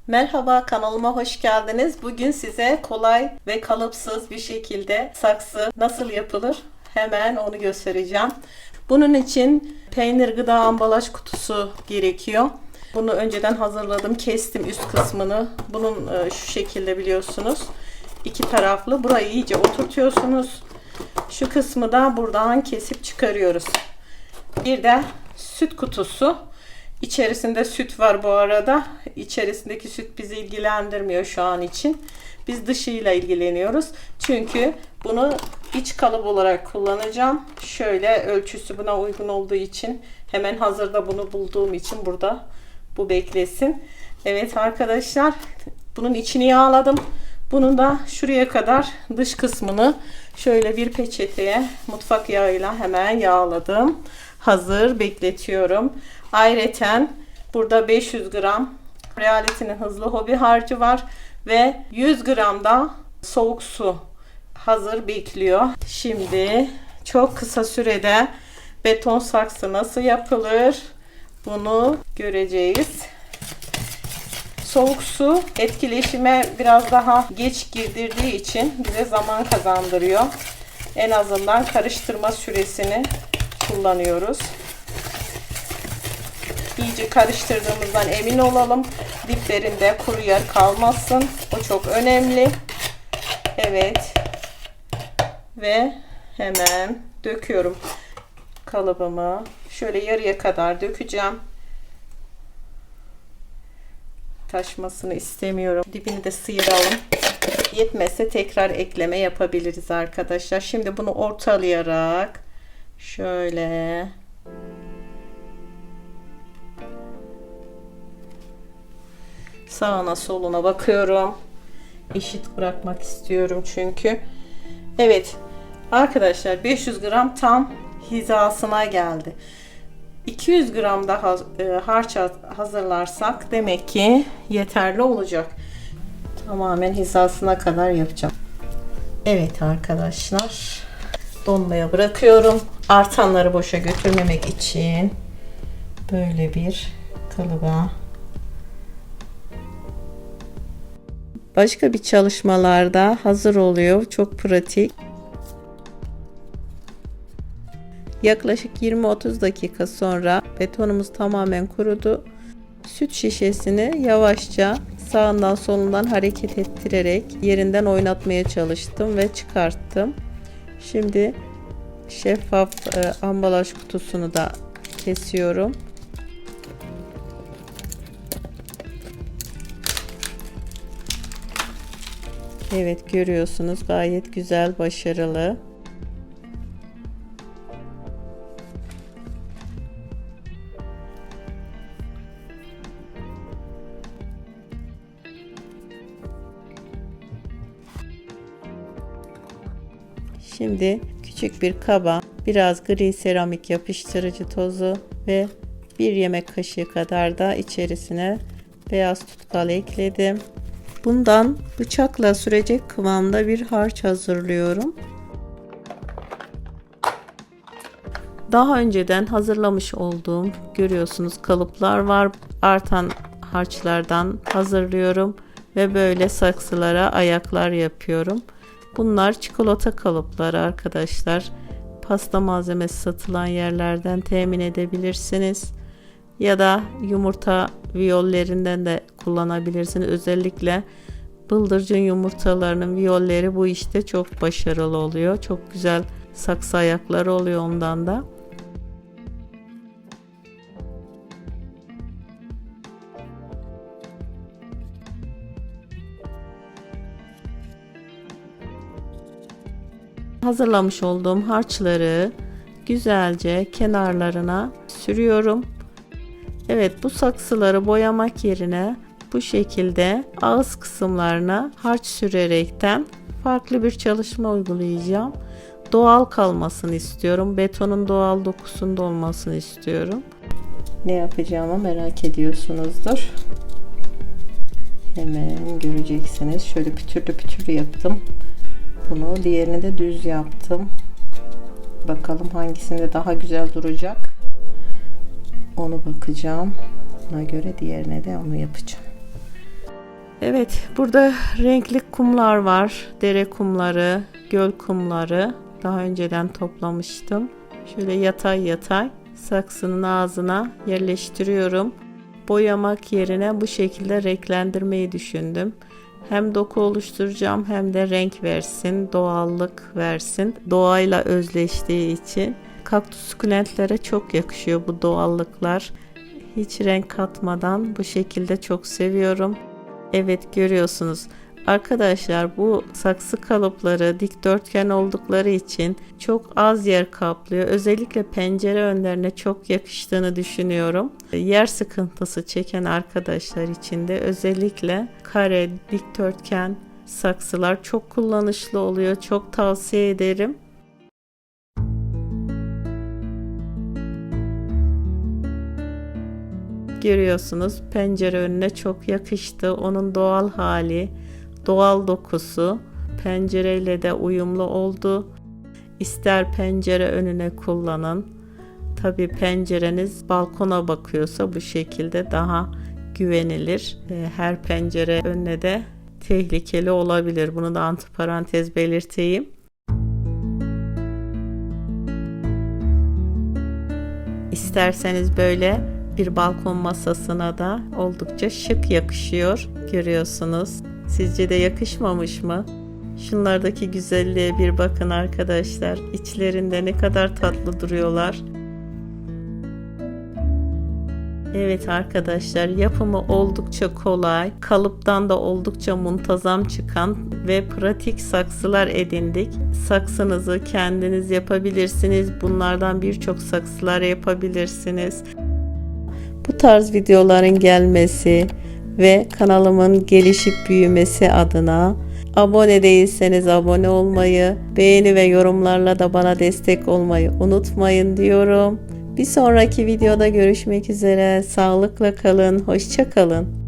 Merhaba, kanalıma hoş geldiniz. Bugün size kolay ve kalıpsız bir şekilde saksı nasıl yapılır hemen onu göstereceğim. Bunun için peynir gıda ambalaj kutusu gerekiyor. Bunu önceden hazırladım, kestim üst kısmını. Bunun şu şekilde biliyorsunuz. İki taraflı. Burayı iyice oturtuyorsunuz. Şu kısmı da buradan kesip çıkarıyoruz. Bir de süt kutusu. İçerisinde süt var bu arada. İçerisindeki süt bizi ilgilendirmiyor şu an için. Biz dışıyla ilgileniyoruz. Çünkü bunu iç kalıp olarak kullanacağım. Şöyle ölçüsü buna uygun olduğu için hemen hazırda bunu bulduğum için burada bu beklesin. Evet arkadaşlar, bunun içini yağladım. Bunun da şuraya kadar dış kısmını şöyle bir peçeteye mutfak yağıyla hemen yağladım. Hazır bekletiyorum. Ayrıca burada 500 gram Realite'nin hızlı hobi harcı var ve 100 gram da soğuk su hazır bekliyor. Şimdi çok kısa sürede beton saksı nasıl yapılır bunu göreceğiz. Soğuk su etkileşime biraz daha geç girdirdiği için bize zaman kazandırıyor. En azından karıştırma süresini kullanıyoruz. İyice karıştırdığımızdan emin olalım. Diplerinde kuru yer kalmasın. O çok önemli. Evet. Ve hemen döküyorum kalıbımı. Şöyle yarıya kadar dökeceğim. Taşmasını istemiyorum. Dibini de sıyıralım. Yetmezse tekrar ekleme yapabiliriz arkadaşlar. Şimdi bunu ortalayarak şöyle sağına soluna bakıyorum. Eşit bırakmak istiyorum çünkü. Evet arkadaşlar, 500 gram tam hizasına geldi. 200 gram daha harç hazırlarsak demek ki yeterli olacak. Tamamen hizasına kadar yapacağım. Evet arkadaşlar, donmaya bırakıyorum. Artanları boşa götürmemek için böyle bir kalıba. Başka bir çalışmalarda hazır oluyor. Çok pratik. Yaklaşık 20-30 dakika sonra betonumuz tamamen kurudu. Süt şişesini yavaşça sağından solundan hareket ettirerek yerinden oynatmaya çalıştım ve çıkarttım. Şimdi şeffaf ambalaj kutusunu da kesiyorum. Evet, görüyorsunuz, gayet güzel, başarılı. Şimdi küçük bir kaba biraz gri seramik yapıştırıcı tozu ve bir yemek kaşığı kadar da içerisine beyaz tutkal ekledim. Bundan bıçakla sürecek kıvamda bir harç hazırlıyorum. Daha önceden hazırlamış olduğum, görüyorsunuz, kalıplar var. Artan harçlardan hazırlıyorum ve böyle saksılara ayaklar yapıyorum. Bunlar çikolata kalıpları arkadaşlar. Pasta malzemesi satılan yerlerden temin edebilirsiniz. Ya da yumurta viyollerinden de kullanabilirsiniz. Özellikle bıldırcın yumurtalarının viyolleri bu işte çok başarılı oluyor. Çok güzel saksı ayakları oluyor ondan da. Hazırlamış olduğum harçları güzelce kenarlarına sürüyorum. Evet, bu saksıları boyamak yerine bu şekilde ağız kısımlarına harç sürerekten farklı bir çalışma uygulayacağım. Doğal kalmasını istiyorum. Betonun doğal dokusunda olmasını istiyorum. Ne yapacağımı merak ediyorsunuzdur. Hemen göreceksiniz. Şöyle pütürlü pütürlü yaptım. Bunu, diğerini de düz yaptım. Bakalım hangisinde daha güzel duracak. Onu bakacağım. Ona göre diğerine de onu yapacağım. Evet, burada renkli kumlar var. Dere kumları, göl kumları. Daha önceden toplamıştım. Şöyle yatay yatay saksının ağzına yerleştiriyorum. Boyamak yerine bu şekilde renklendirmeyi düşündüm. Hem doku oluşturacağım hem de renk versin, doğallık versin. Doğayla özleştiği için kaktüs sukulentlere çok yakışıyor bu doğallıklar. Hiç renk katmadan bu şekilde çok seviyorum. Evet, görüyorsunuz. Arkadaşlar, bu saksı kalıpları dikdörtgen oldukları için çok az yer kaplıyor. Özellikle pencere önlerine çok yakıştığını düşünüyorum. Yer sıkıntısı çeken arkadaşlar için de özellikle kare, dikdörtgen saksılar çok kullanışlı oluyor. Çok tavsiye ederim. Görüyorsunuz, pencere önüne çok yakıştı. Onun doğal hali, doğal dokusu pencereyle de uyumlu oldu. İster pencere önüne kullanın. Tabii pencereniz balkona bakıyorsa bu şekilde daha güvenilir. Her pencere önüne de tehlikeli olabilir. Bunu da antiparantez belirteyim. İsterseniz böyle bir balkon masasına da oldukça şık yakışıyor. Görüyorsunuz. Sizce de yakışmamış mı? Şunlardaki güzelliğe bir bakın arkadaşlar. İçlerinde ne kadar tatlı duruyorlar. Evet arkadaşlar, yapımı oldukça kolay, kalıptan da oldukça muntazam çıkan ve pratik saksılar edindik. Saksınızı kendiniz yapabilirsiniz. Bunlardan birçok saksılar yapabilirsiniz. Bu tarz videoların gelmesi ve kanalımın gelişip büyümesi adına abone değilseniz abone olmayı, beğeni ve yorumlarla da bana destek olmayı unutmayın diyorum. Bir sonraki videoda görüşmek üzere. Sağlıkla kalın, hoşça kalın.